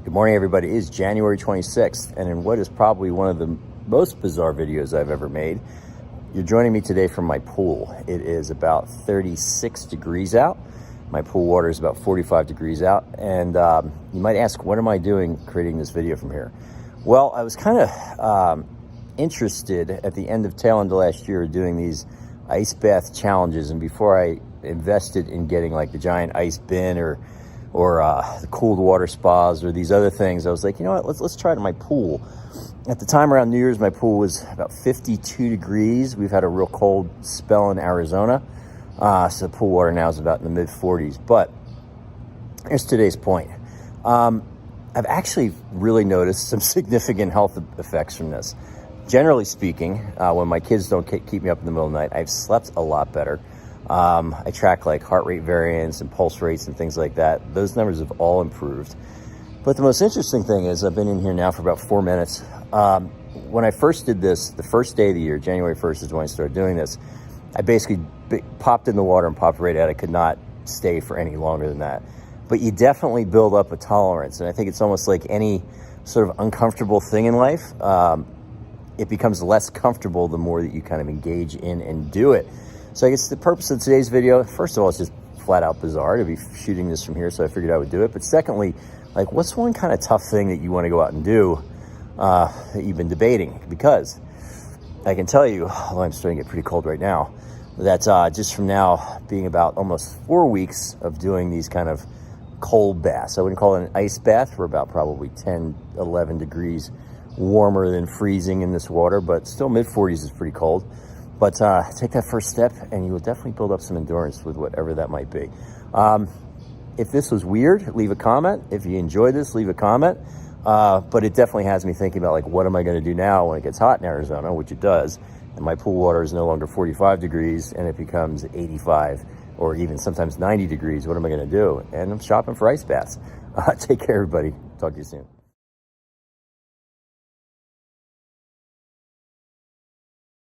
Good morning, everybody. It is January 26th, and in what is probably one of the most bizarre videos I've ever made, you're joining me today from my pool. It is about 36 degrees out. My pool water is about 45 degrees out, and you might ask, what am I doing creating this video from here? Well, I was kind of interested at the tail end of last year doing these ice bath challenges, and before I invested in getting like the giant ice bin or the cooled water spas or these other things, I was like, you know what, let's try it in my pool. At the time around New Year's, my pool was about 52 degrees. We've had a real cold spell in Arizona, so the pool water now is about in the mid 40s. But here's today's point. I've actually really noticed some significant health effects from this. Generally speaking, when my kids don't keep me up in the middle of the night, I've slept a lot better. I track like heart rate variance and pulse rates and things like that. Those numbers have all improved. But the most interesting thing is I've been in here now for about 4 minutes. When I first did this, the first day of the year, January 1st is when I started doing this, I basically popped in the water and popped right out. I could not stay for any longer than that. But you definitely build up a tolerance. And I think it's almost like any sort of uncomfortable thing in life. It becomes less comfortable the more that you kind of engage in and do it. So I guess the purpose of today's video, first of all, it's just flat out bizarre to be shooting this from here, so I figured I would do it. But secondly, like, what's one kind of tough thing that you want to go out and do that you've been debating? Because I can tell you, although I'm starting to get pretty cold right now, that just from now being about almost 4 weeks of doing these kind of cold baths, I wouldn't call it an ice bath. We're about probably 10, 11 degrees warmer than freezing in this water, but still mid 40s is pretty cold. But take that first step and you will definitely build up some endurance with whatever that might be. If this was weird, leave a comment. If you enjoyed this, leave a comment. But it definitely has me thinking about, like, what am I going to do now when it gets hot in Arizona, which it does, and my pool water is no longer 45 degrees and it becomes 85 or even sometimes 90 degrees. What am I going to do? And I'm shopping for ice baths. Take care, everybody. Talk to you soon.